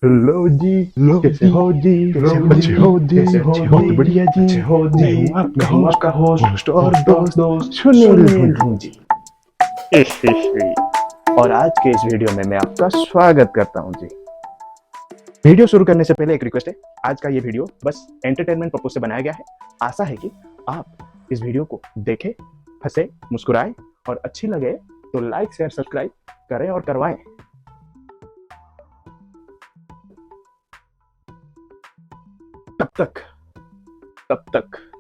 Hello जी। लो कैसे हो जी? कैसे हो अच्छे हो जी? कैसे अच्छे हो बहुत बढ़िया जी। अच्छे हो जी। मैं हूँ आपका मैं हूँ आपका होस्ट और दोस्त दोस्त सुनील सुनील भुंजी। भुंजी। और आज के इस वीडियो में मैं आपका स्वागत करता हूँ जी। वीडियो शुरू करने से पहले एक रिक्वेस्ट है, आज का ये वीडियो बस एंटरटेनमेंट पर्पज से बनाया गया है। आशा है कि आप इस वीडियो को देखें, हंसे, मुस्कुराएं और अच्छी लगे तो लाइक शेयर सब्सक्राइब करें और करवाएं।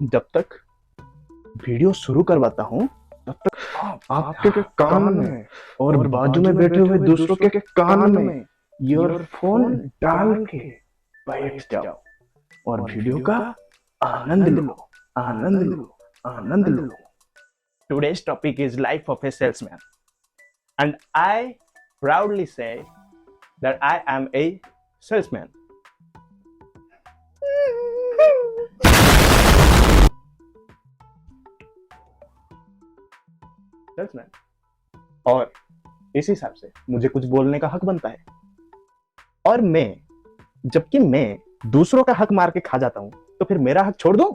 जब तक वीडियो शुरू करवाता हूँ तब तक आपके के कान में और बाजू में बैठे हुए दूसरों के कान में ईयरफोन डाल के बैठ जाओ और वीडियो का आनंद लो, आनंद लो, आनंद लो। Today's topic is life of a salesman, and I proudly say that I am a salesman. Salesman, और इस हिसाब से मुझे कुछ बोलने का हक बनता है। और जबकि मैं दूसरों का हक मार के खा जाता हूं, तो फिर मेरा हक छोड़ दूं?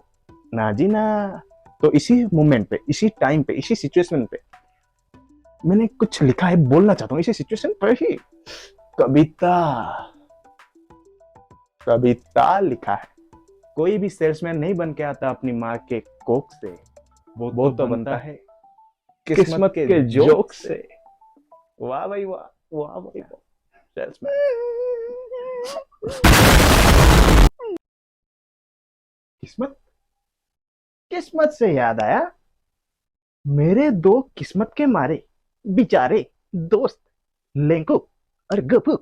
ना जी ना। तो इसी मोमेंट पे, इसी टाइम पे, इसी सिचुएशन पे मैंने कुछ लिखा है, बोलना चाहता हूं इसी सिचुएशन पर ही। कविता कविता लिखा है। कोई भी सेल्समैन नहीं बन के आता अपनी माँ के कोख से, वो तो बनता है किस्मत के जोक से। वाह भाई वाह, वाह भाई वाह। सेल्समैन किस्मत किस्मत से याद आया, मेरे दो किस्मत के मारे बेचारे दोस्त लेंकू और गपू।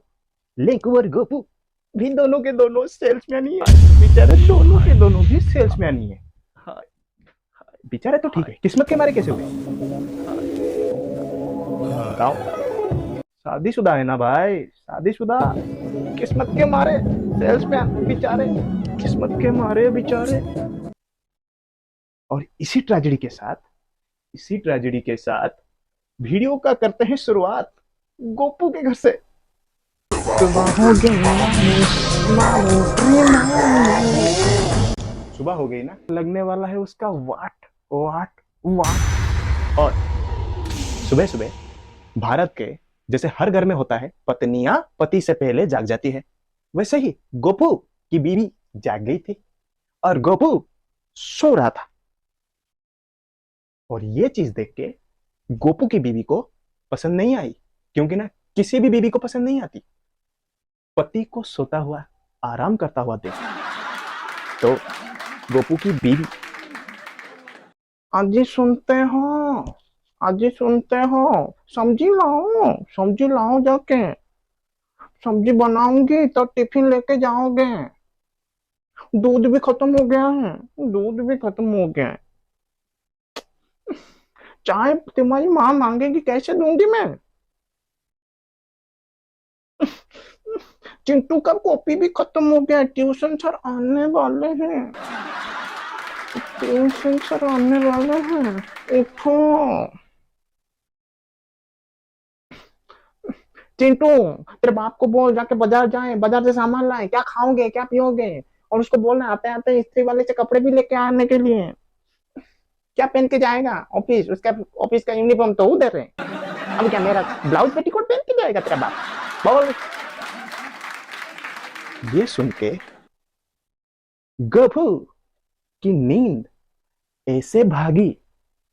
लेंकू और गपू भी दोनों के दोनों सेल्समैन ही है। बेचारे दोनों के दोनों भी सेल्समैन ही है। बेचारे तो ठीक है, किस्मत के मारे कैसे हुए बताओ? शादीशुदा है ना भाई, शादीशुदा। किस्मत के मारे सेल्समैन बेचारे, किस्मत के मारे बेचारे। और इसी ट्रेजेडी के साथ वीडियो का करते हैं शुरुआत गोपू के घर से। सुबह हो गई ना, लगने वाला है उसका वाट वाट वाट। और सुबह सुबह भारत के जैसे हर घर में होता है, पत्नियां पति से पहले जाग जाती है, वैसे ही गोपू की बीवी जाग गई थी और गोपू सो रहा था। और ये चीज देख के गोपू की बीवी को पसंद नहीं आई, क्योंकि ना किसी भी बीवी को पसंद नहीं आती पति को सोता हुआ, आराम करता हुआ देख। तो गोपू की बीवी, आज सुनते हो, सब्जी लाओ जाके, सब्जी बनाऊंगी तो टिफिन लेके जाओगे। दूध भी खत्म हो गया है, दूध भी खत्म हो गया है। चाय तुम्हारी माँ मांगेगी, कैसे दूंगी मैं? चिंटू का कॉपी भी खत्म हो गया है, ट्यूशन सर आने वाले हैं, ट्यूशन सर आने वाले हैं, उठो। चिंटू, तेरे बाप को बोल जाके बाजार जाए, बाजार से सामान लाए, क्या खाओगे क्या पियोगे? और उसको बोलना आते आते इस्त्री वाले से कपड़े भी लेके आने के लिए। क्या पहन के जाएगा ऑफिस? उसका ऑफिस का यूनिफॉर्म तो उधर है। अब क्या मेरा ब्लाउज पेटीकोट पहन के जाएगा तेरा बाप? बोल। ये सुन के गभू की नींद ऐसे भागी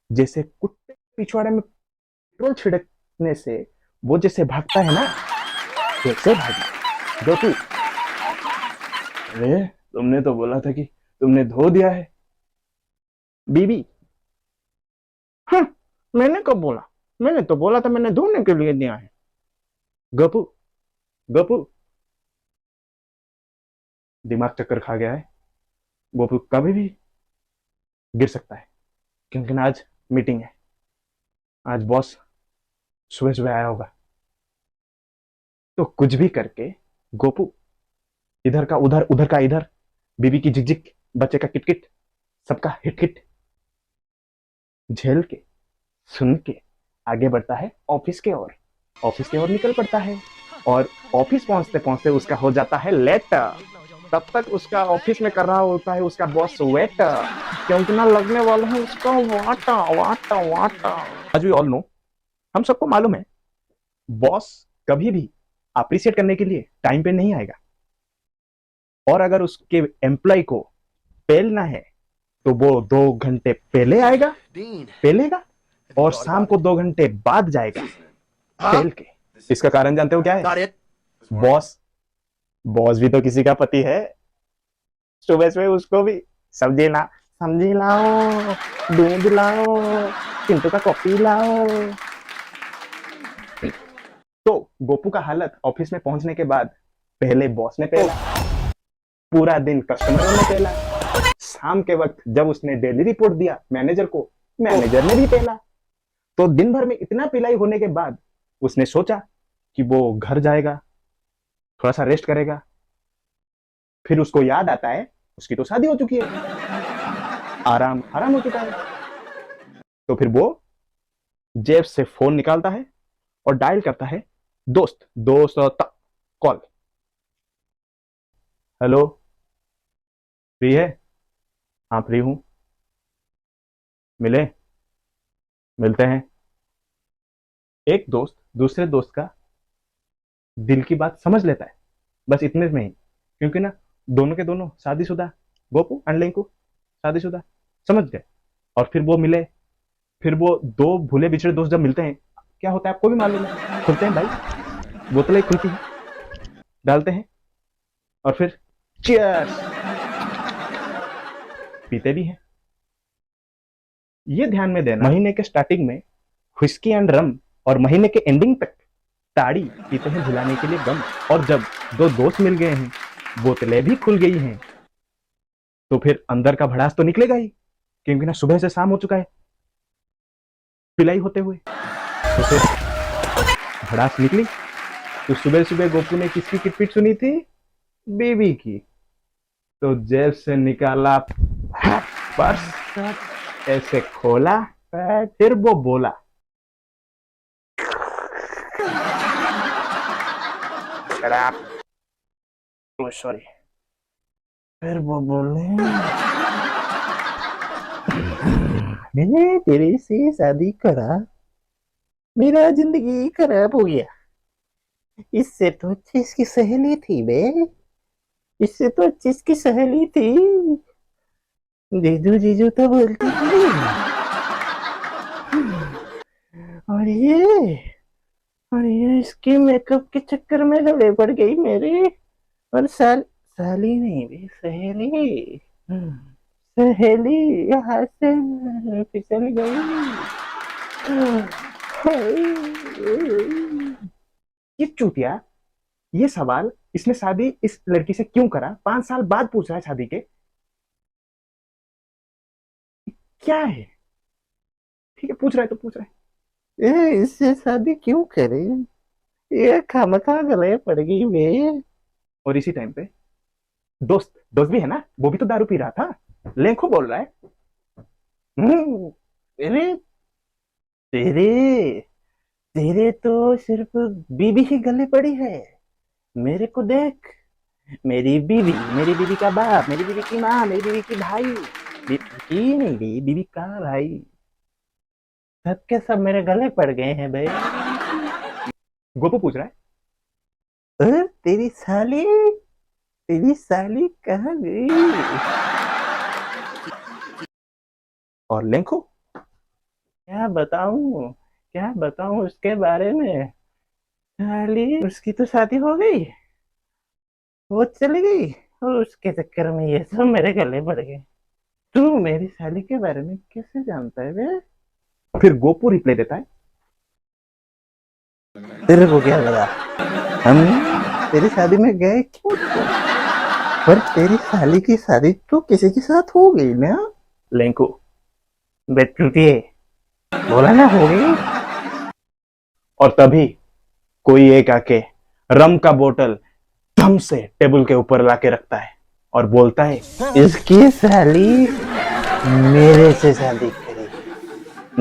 जैसे कुत्ते पिछवाड़े में पेट्रोल छिड़कने से वो जैसे भागता है ना, वैसे भागी गपू। अरे तुमने तो बोला था कि तुमने धो दिया है। बीबी, हाँ, मैंने कब बोला? मैंने तो बोला था मैंने धोने के लिए दिया है। गपू, गपू दिमाग चक्कर खा गया है, गपू कभी भी गिर सकता है, क्योंकि ना आज मीटिंग है। आज बॉस सुबह सुबह आया होगा, तो कुछ भी करके गोपू इधर का उधर, उधर का इधर, बीबी की झिकझिक, बच्चे का किटकिट, सबका हिट हिट झेल के, सुन के आगे बढ़ता है ऑफिस के ओर। ऑफिस के ओर निकल पड़ता है और ऑफिस पहुंचते पहुंचते उसका हो जाता है लेट। तब तक उसका ऑफिस में कर रहा होता है उसका बॉस वेट, क्योंकि ना लगने वाला है उसका वाटा वाटा वाटा। आज वी ऑल नो, हम सबको मालूम है, बॉस कभी भी अप्रिशिएट करने के लिए टाइम पे नहीं आएगा। और अगर उसके एम्प्लॉय को पेलना है तो वो 2 घंटे पहले आएगा, पेलेगा, और शाम को 2 घंटे बाद जाएगा पेल के। इसका कारण जानते हो क्या है? बॉस, बॉस भी तो किसी का पति है। सुबह सुबह उसको भी सब्जी ला, सब्जी लाओ, दूध लाओ, चिंटू का कॉफी लाओ। तो गोपू का हालत ऑफिस में पहुंचने के बाद, पहले बॉस ने पेला, पूरा दिन कस्टमरों ने पेला, शाम के वक्त जब उसने डेली रिपोर्ट दिया मैनेजर को, मैनेजर ने भी पेला। तो दिन भर में इतना पिलाई होने के बाद उसने सोचा कि वो घर जाएगा, थोड़ा सा रेस्ट करेगा। फिर उसको याद आता है उसकी तो शादी हो चुकी है, आराम आराम हो चुका है। तो फिर वो जेब से फोन निकालता है और डायल करता है दोस्त दोस्त तक कॉल। हेलो, फ्री है? हाँ फ्री हूं, मिले, मिलते हैं। एक दोस्त दूसरे दोस्त का दिल की बात समझ लेता है, बस इतने में ही, क्योंकि ना दोनों के दोनों शादीशुदा, गोपू एंड लेंकू शादीशुदा, समझ गए। और फिर वो मिले, फिर वो दो भूले बिछड़े दोस्त जब मिलते हैं, क्या होता है आपको भी मालूम है, खुलते हैं भाई, बोतलें खुलती हैं, डालते हैं, और फिर चीयर्स पीते भी हैं। ये ध्यान में देना, महीने के स्टार्टिंग में व्हिस्की एंड रम, और महीने के एंडिंग तक ताड़ी पीते हैं भुलाने के लिए गम। और जब दो दोस्त मिल गए हैं, बोतलें भी खुल गई हैं, तो फिर अंदर का भड़ास तो निकलेगा ही, क्योंकि ना सुबह से शाम हो चुका है पिलाई होते हुए। तो फिर भड़ास निकली। तो सुबह सुबह गोपू ने किसकी किटपिट सुनी थी? बीवी की। तो जेब से निकाला पर्स, ऐसे खोला, फिर वो बोला, शराब, सॉरी। फिर वो बोले, मैंने तेरे से शादी करा, मेरा जिंदगी खराब हो गया। इससे तो अच्छी इसकी सहेली थी बे, इससे तो अच्छी इसकी सहेली थी। जीजू जीजू तो बोलती थी। और ये इसके मेकअप के चक्कर में गले पड़ गई मेरी। और साली नहीं भी सहेली, सहेली यहाँ से फिसल गई। ये चूतिया, ये सवाल इसने शादी इस लड़की से क्यों करा, 5 साल बाद पूछ रहा है शादी के, क्या है? ठीक है पूछ रहा है तो पूछ रहा है, इससे शादी क्यों करे, ये खामखा गले पड़ गई वे। और इसी टाइम पे दोस्त दोस्त भी है ना, वो भी तो दारू पी रहा था, लेंखो बोल रहा है, अरे तेरे तेरे तो सिर्फ बीबी ही गले पड़ी है, मेरे को देख, मेरी बीबी का बाप, मेरी बीबी की माँ, मेरी बीबी की भाई, बीबी की नहीं भी, बीबी का भाई, सबके सब मेरे गले पड़ गए हैं भाई। गोपू पूछ रहा है, तेरी साली, तेरी साली कहाँ गई? और लेंखो, क्या बताऊं उसके बारे में, साली उसकी तो शादी हो गई, वो चली गई, और उसके चक्कर में ये सब मेरे गले पड़ गए। तू मेरी साली के बारे में कैसे जानता है बे? फिर गोपू रिप्लाई देता है, तेरे को क्या लगा हम तेरी शादी में गए क्यों थे? पर तेरी साली की शादी तो किसी के साथ हो गई ना। लेंको, बेटूतिए, बोला ना हो गई। और तभी कोई एक आके रम का बोतल धम से टेबल के ऊपर लाके रखता है और बोलता है, इसकी साली मेरे से शादी करेगी,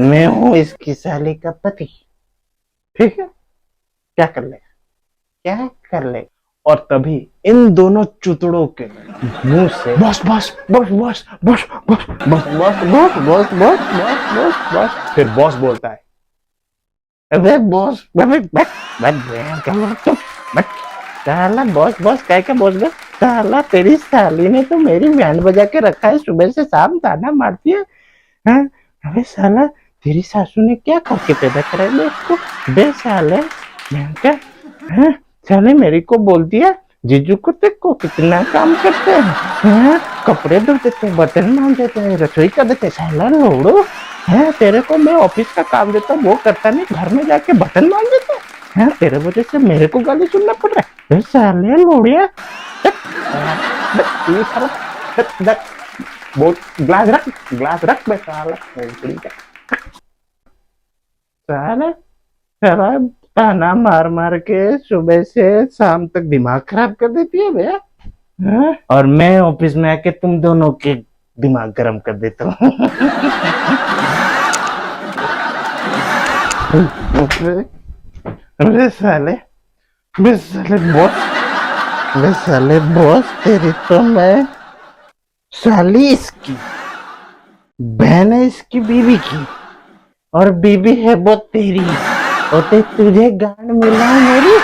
मैं हूं इसकी साली का पति, ठीक है क्या कर लेगा? क्या कर ले। और तभी इन दोनों चुतड़ों के मुंह से बस बस बस बस बस बस बस बस बस बस बस बस बस बस फिर बॉस बोलता है, अरे बॉस साला बॉस बॉस कह के बॉस बॉस, साला तेरी साली ने तो मेरी बैंड बजा के रखा है, सुबह से शाम ताना मारती है। हाँ? अबे साला तेरी सासू ने क्या करके पैदा करा है इसको, बे साले मैं क्या, हाँ? साले मेरे को बोलती है जीजू को देखो कितना काम करते हैं, हाँ? कपड़े धो देते हैं, बर्तन मांज देते हैं, रसोई कर देते हैं, साला लोड़ो है। तेरे को मैं ऑफिस का काम देता हूँ वो करता नहीं, घर में जाके बर्तन मांज देता है, हाँ? तेरे वजह से मेरे को गाली सुनना पड़ रहा है, साले लोड़िया। वो ग्लास रख बेटा साला, साला ताना मार मार के सुबह से शाम तक दिमाग खराब कर देती है भैया, हाँ? और मैं ऑफिस में आके तुम दोनों के दिमाग गर्म कर देता हूँ। अरे साले बॉस तेरी तो मैं साली इसकी बहन है, इसकी बीवी की, और बीवी है वो तेरी, और तुझे गांड मिला मेरी,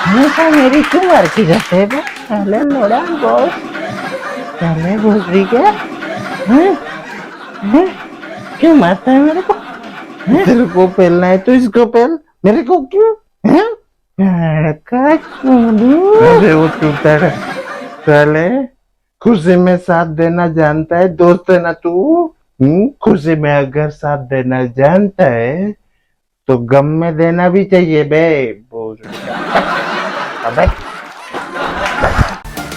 हमेशा मेरी क्यों मार की जाते है साले लोड़ा बॉस, साले भूसरी के, क्यों मारता है मेरे को, तेरे को पहलना है तो इसको पहल, मेरे को क्यों, अरे वो चूता साले खुशी में साथ देना जानता है, दोस्त है ना तू, खुशी में अगर साथ देना जानता है तो गम में देना भी चाहिए बे। अबे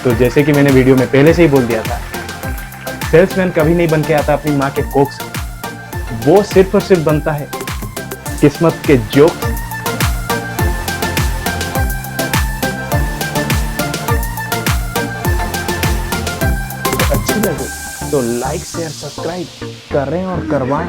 तो जैसे कि मैंने वीडियो में पहले से ही बोल दिया था, सेल्समैन कभी नहीं बन के आता अपनी माँ के कोख से, वो सिर्फ और सिर्फ बनता है किस्मत के जोक। अच्छी लगे तो लाइक शेयर सब्सक्राइब करें और करवाएं।